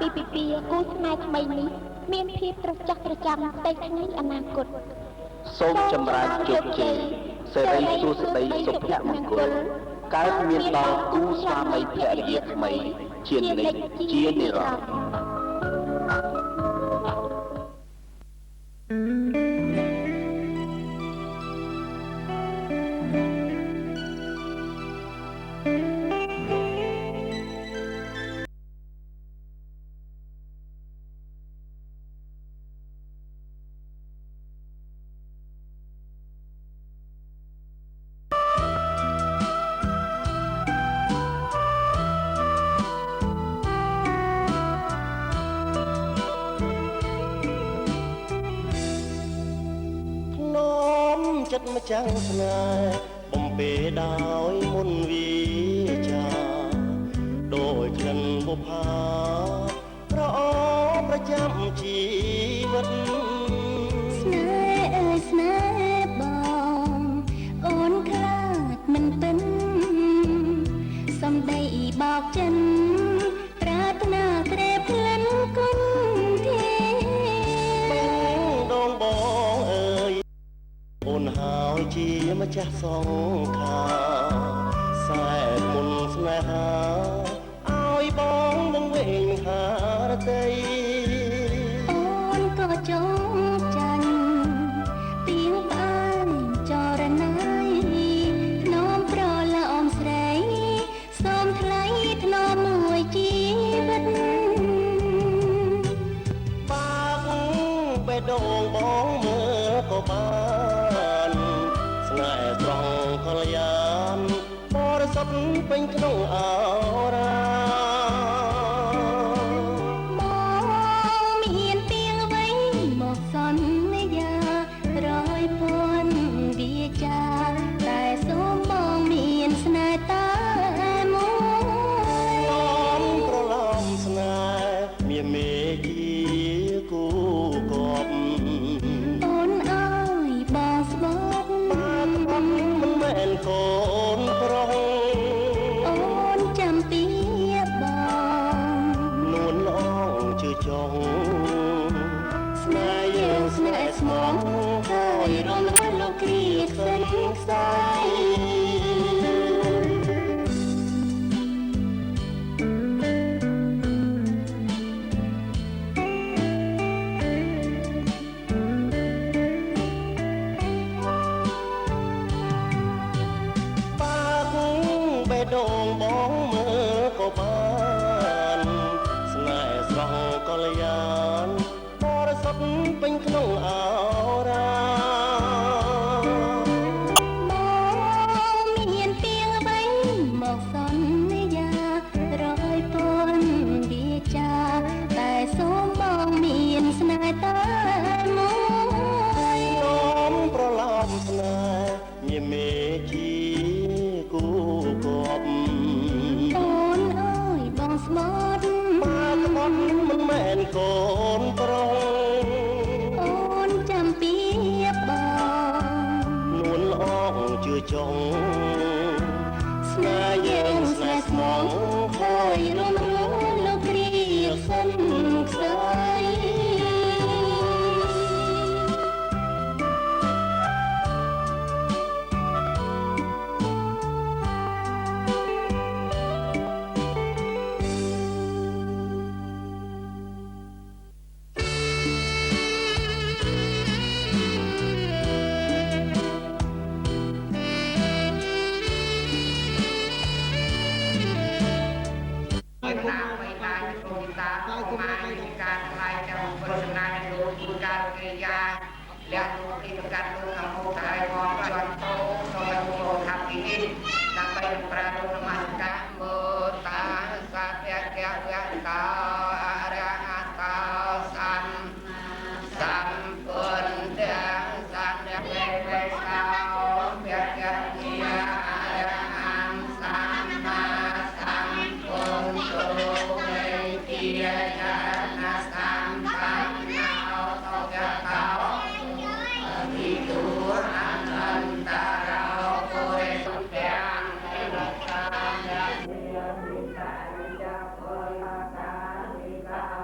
ពីពិពាគូស្នេហ៍ថ្មីនេះមានភាពត្រចះត្រចាំទៅថ្ងៃអនាគតសូមចម្រើនជោគជ័យសេរីសួស្តីសុភមង្គលកើតមានដល់គូស្វាមីភរិយាថ្មីជានិច្ចជានិរន្តរ៍ចិត្តម្ចាំងស្នេហ៍បំពេដោយមុនវាចាដោយក្លិនបុប្ផាប្រអប្រចាំជីវិតស្នេហ៍អើយស្នេហ៍បងអូនខ្លាចមិនពិនសំដីបោកចិនប្រាថ្នាត្រេបក្លិនគុណទេបងដងបងអើយអូនហើយជាម្ចាស់សង្ខារសែនមុនស្នេហាឲ្យបងនឹងវែងហារតីអូនក៏ចងចាញ់ទៀងផ្អើលចរណៃធ្នមប្រឡំស្រីសូមថ្លៃធ្នមមួយជីវិតបាក់បេះដូងបងមើលក៏បានស្នេហ៍ត្រង់កល្យានបរិសុទ្ធពេញក្នុងអរ៉ាមកមានទៀងអ្វីមកសន្យារយពាន់វាចាតែសូមបងមានស្នេហ៍តែមួយនាំប្រឡំស្នេហ៍មានមេជាគូកប់អូនអើយបងស្បត់បានមិនមែនកូនប្រុសអូនចាំពីបងនួនល្អជឿចង់ស្នេហ៍យើងស្នេហ៍ស្មងហើយរំលងលោកគ្រាខ្សែខ្សែដងបងមើលក៏បានស្នេហ៍ស្រស់កល្យានបរិសុទ្ធពេញក្នុងអរ៉ាមកមានទៀងអ្វីមកសន្យារយពាន់វាចាតែសូមបងមានស្នេហ៍តែមួយនាំប្រឡំស្នេហ៍មានមេជាគូកប់អូនអើយបងស្បត់បាទស្បត់មិនមែនកូនប្រុសអូនចាំពីបងនួនល្អជឿចង់ស្នេហ៍យើងស្នេហ៍ស្មងហើយរំលងលោកគ្រាសិនខ្សែអ្នកលោកទីប្រកាសលោកខាងមុខតែឲ្យមកជាន់តោសូមឲ្យលោកថាពីនេះដើម្បីប្រារព្ធនមស្ការមើលតាសាភៈកៈវៈកោអរហតោសម្ពុទ្ធសម្ដេចព្រះសោភៈកៈញាអរហន្តសម្មាសម្ពុទ្ធោវេទាយានសម្បញ្ញោតវៈកោវិទូអនន្តរោពុរិសទាំងរកាយៈនិយមិតាចពលកានិកា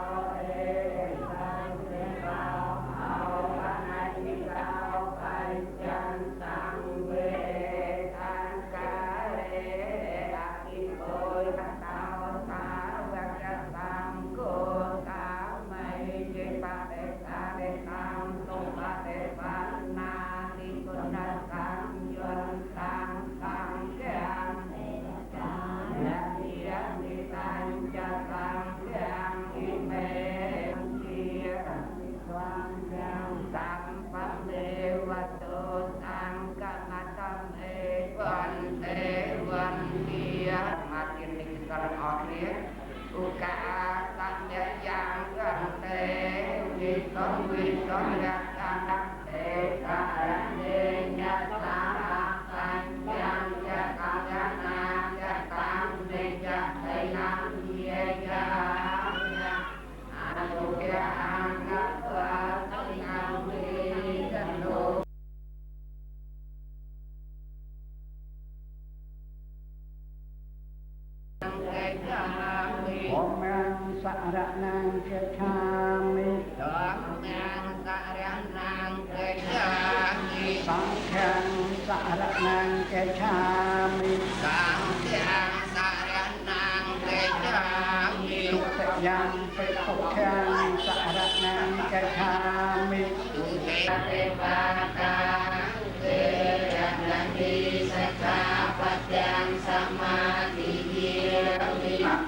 công vi công giác tăng ê ca đê nhật tăng tăng tăng giác tăng giác tăng giác tăng đê giác thầy năng ye giác anu kia angkat wa tăng vi chân đô Om Saranang Kechami Sankhang Saranang Kechami Suksayang Pekokhang Saranang Kechami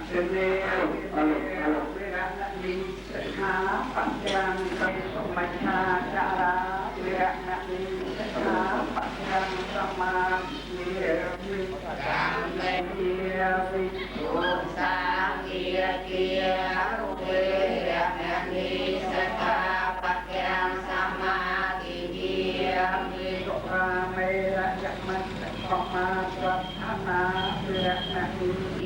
Sunil Viratnani Sekha Panjang Samacha Cara Viratnani Sekha Panjang Samadhi Kamlevi Sang kia kia Viratnani Sekha Panjang Samadhi Ramera Jaman Koma Swathana Viratnani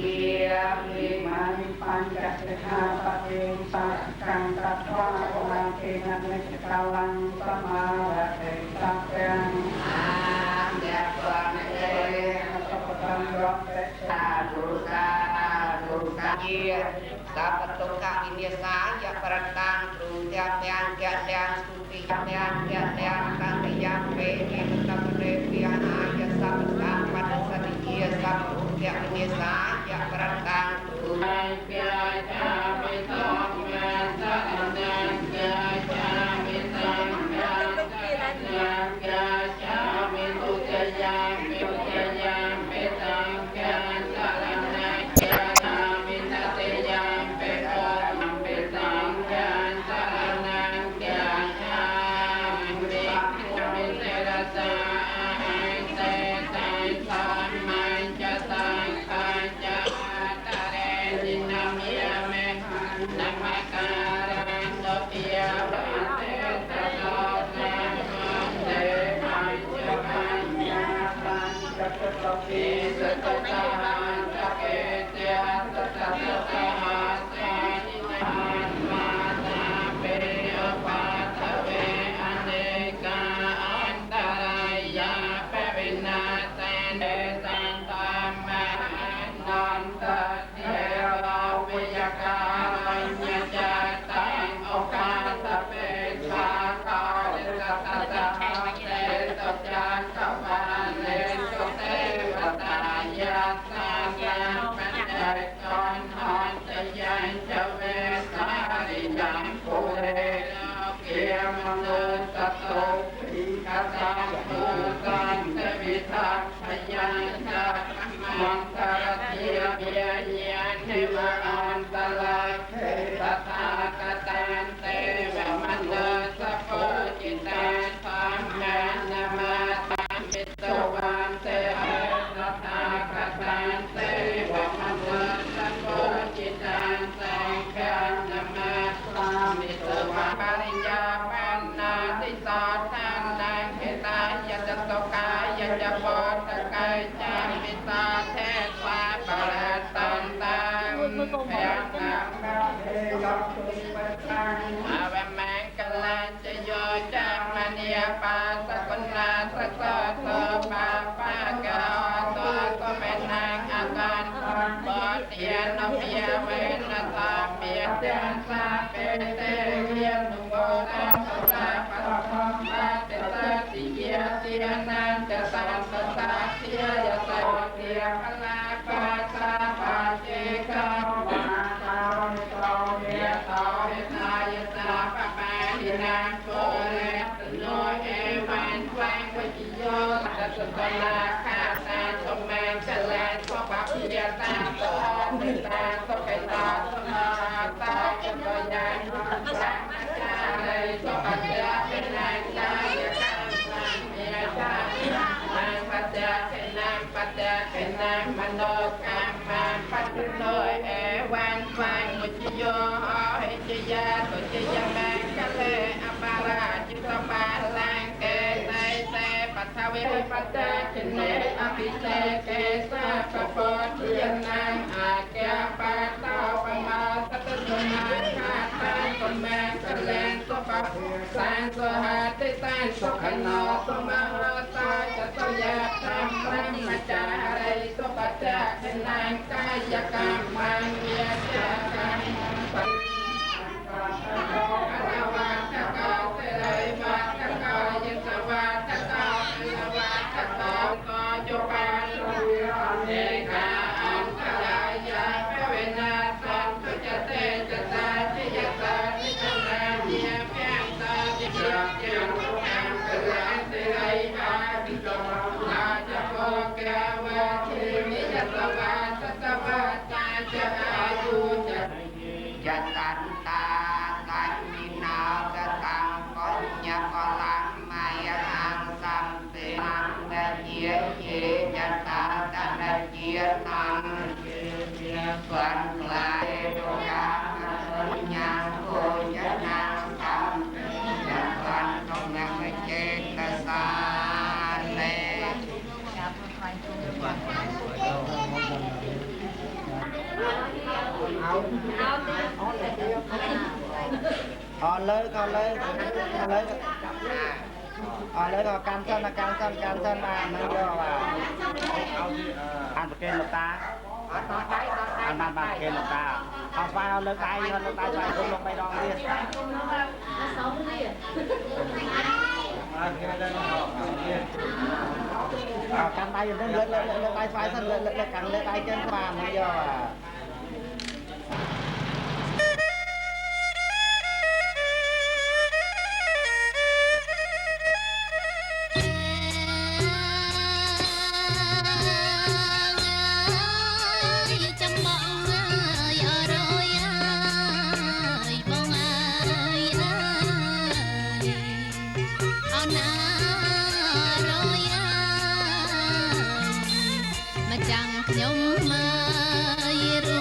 Mani Panjak Sekha Pating Sakang Tatwa Kenan Kalang Samara Sakang Dapat tukar ini saja perantang Terus yang Stuti yang Kang yang Peni Tetap Repian Aja Sabat Dapat Sedikit Sabat ini saja perantang Terus Hãy subscribe cho kênh Ghiền Mì Gõ để không bỏ lỡ ปัจจาเจเนอภิเษเกสะปะปะเทียนังอาแกปะเต้าปะมาสัตตุนาคาตาตแมกะแลนสุปะสานสหาติสานสุขโนสุมาตาจะตยะธรรมัจจาริสุปัจจาเจนังกายกรรมังเยจะกังปัญจัตตันตาตันนินากตังปัญญาพลังมายหังสัมเตนังเดียเยจัตตาตันเจียตังฝันกลายตุกาปัญญาโกยนังสัมจัตตันตงยังเจตสาเล เลยก็เลยก็การท่านมามันเยอะว่าอันตะเกียงลูกตาอันมันเกียงลูกตาเอาไปเอาเลยไปไปลงไปดองเรียนการไปอยู่ตรงเลยไปท่านเลยกันเลยไปเจ้ามามันเยอะว่า ចាំខ្ញុំមក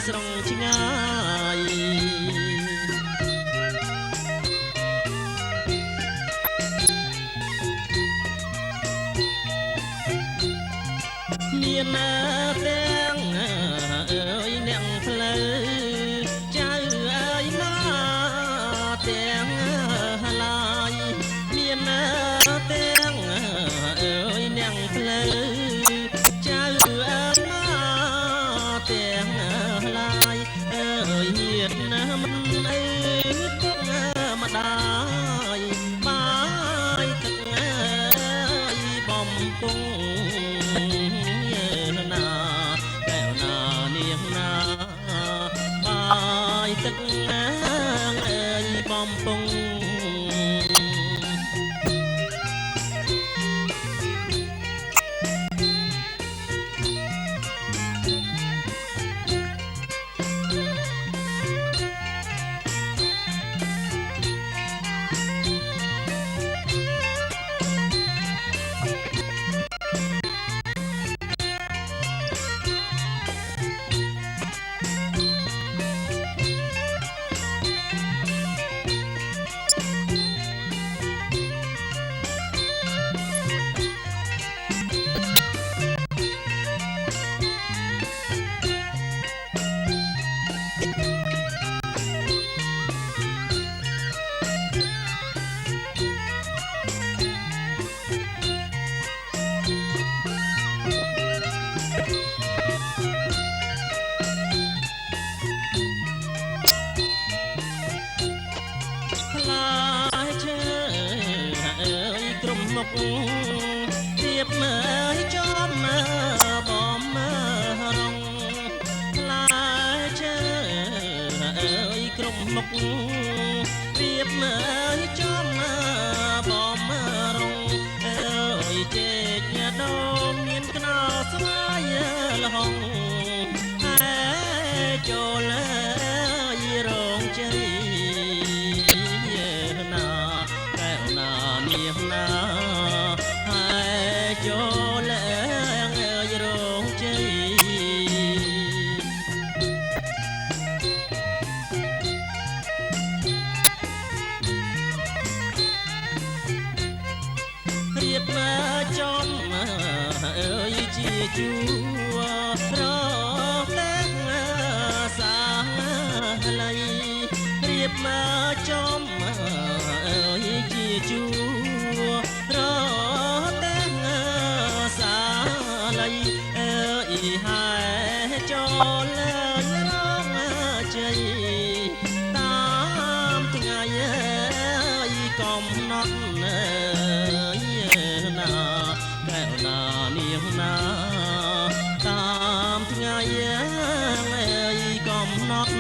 ស្រុងឆ្ងាយមានទាំងអើយអ្នកផ្លូវចៅអើយមកទាំងឡាយមានទាំងអើយអ្នកផ្លូវចៅអើយមកទាំងឡាយអើយញាតណាមិនអីពុកម្ដាយបាយទឹកអើយបំពង់បាយទឹកអើយបំពង់ទៀបមើលចំមើបំមើរងផ្លែឈើអើយក្រុមមុខទៀបមើលចំមើបំមើរងអើយចេកដោមមានខ្នោស្វាយលហងហើយចូលរងជ័យណាកែវណានាងណាចូលអើយរងជ័យរៀបមកចំអើយជាជួរតែសាឡៃរៀបមកចំអើយជាជួរអើយហើយចូលរងជ័យតាមថ្ងៃកំណត់ណាកែវណានាងណាតាមថ្ងៃកំណត់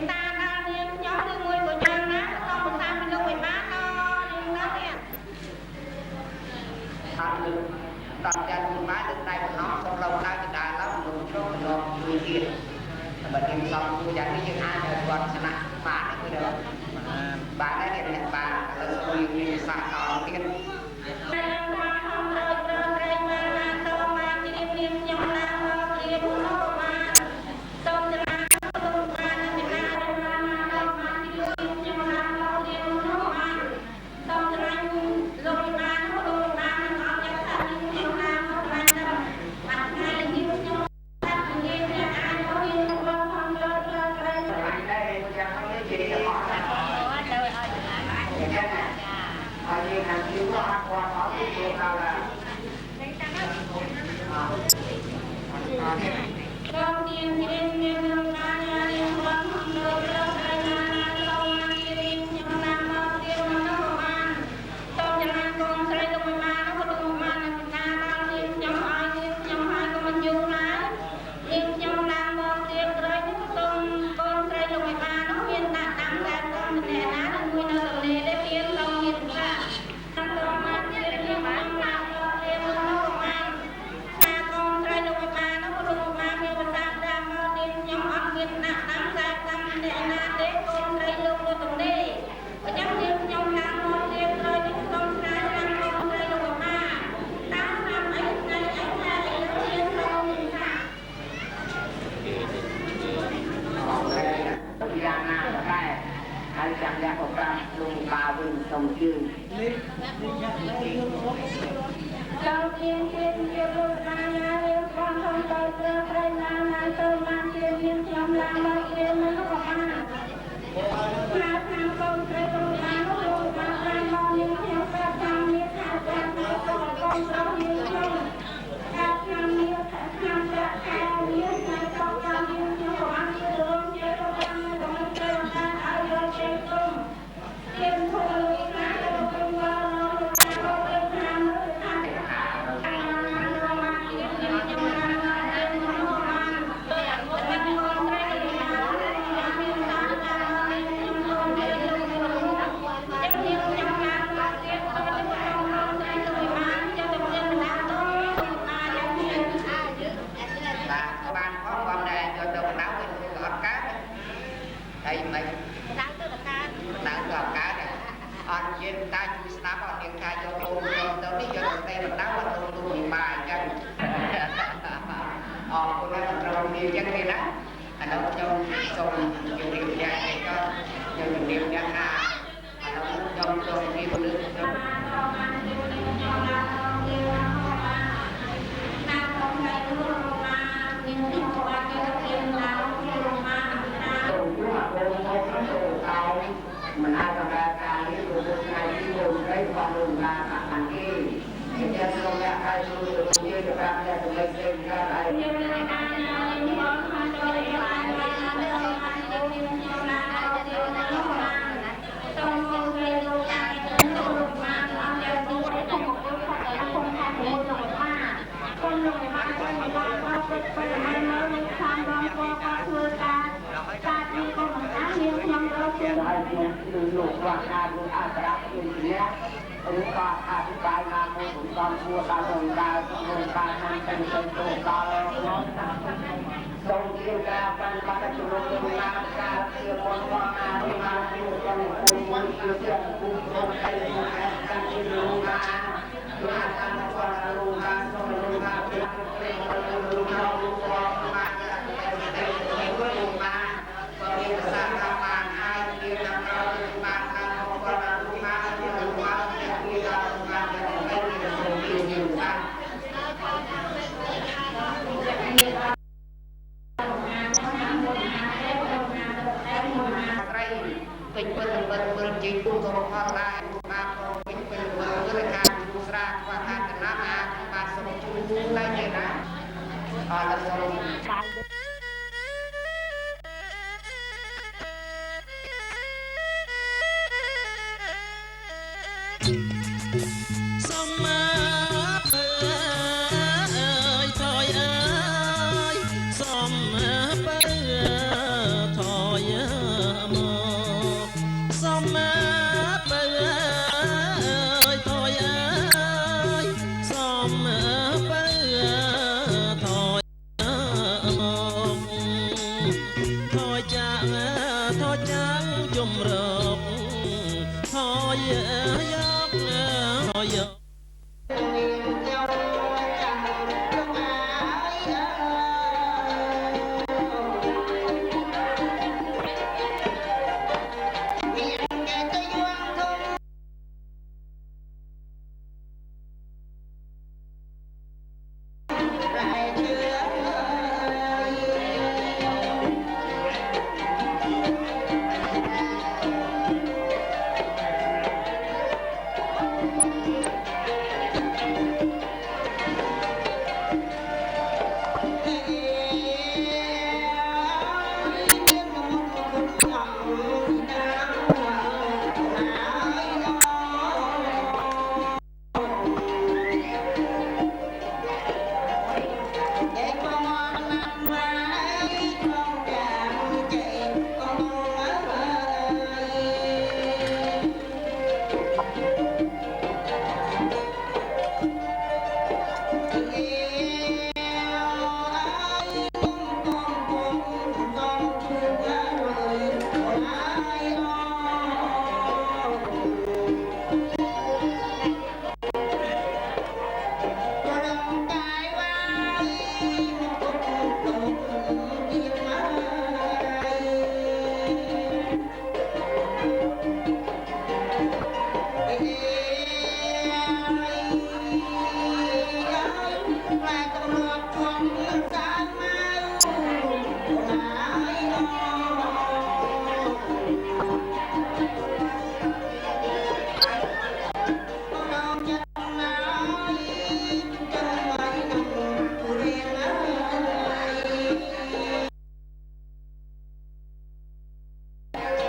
ត ហើយចាំអ្នកក៏ប្រាប់គ្រូបាវិញសូមជឿចូលទៀនទៀនជារូបណានារៀបផងផងទៅព្រះព្រៃណាណាទៅបានទៀនមានខ្ញុំឡើងមកទៀនមិនក៏បានណាខាងកូនព្រៃរូបណានោះរូបបានបានមកមានខ្ញុំប្រាប់ថាមានថាប្រាប់មកកូនប្រុសមានខ្ញុំថាខ្ញុំមានថាខ្ញុំចាក់ខែមានថាកូនចាំមានខ្ញុំក៏បានជឿរួមជាក៏បានក៏មិនត្រូវការឲ្យយកចេញគុំទៀនធូរលុយណាទៅគុំមកនោះទៅតាមនោះថាហើយមិនដៅទៅកើតអត់ជាតាជួយស្ដាប់អត់មានការយកអូនទៅនេះយកទៅបណ្ដៅអត់ទៅទូពីបាយអញ្ចឹងអរគុណដល់ក្រុមនេះអញ្ចឹងទេណាឥឡូវខ្ញុំសូមជម្រាបអ្នកឯកខ្ញុំជម្រាបអ្នកថាឥឡូវខ្ញុំសូមជម្រាបលើมันอาจจะเป็นการที่ดูในที่ดูได้ความรุนแรงอันที่จะลงและการดูที่จะทำได้จะไม่เป็นการลูกว่าการดูอาตราอยู่เนี้ยหรือก็อธิบายมาในผมตอนพูดการลงการมันเป็นตัวการน้องทรงที่การเป็นการจุลมุนาการเกี่ยวกับความที่มาอยู่กันคุณมันคือเรื่องคุณตรงใจการที่ลงมาดูการความลงมาต้องลงมาเป็นลงมาลงมาแต่ลงมาก็มีภาษาธรรมะให้เรียนนำเรามาทำความรู้มาที่รู้มาที่เรามาจะไม่มีสิ่งที่อยู่กันเป็นเป็นจริงผู้ทรงความได้มาเป็นเป็นการดูสระว่าการจะน้ำมาสมุทรชูได้เลยนะเราสรุปសូមមកអើយថយអើយសូមបើថយមកសូមបើអើយថយអើយសូមបើថយមកថយចាងជំរកថយយក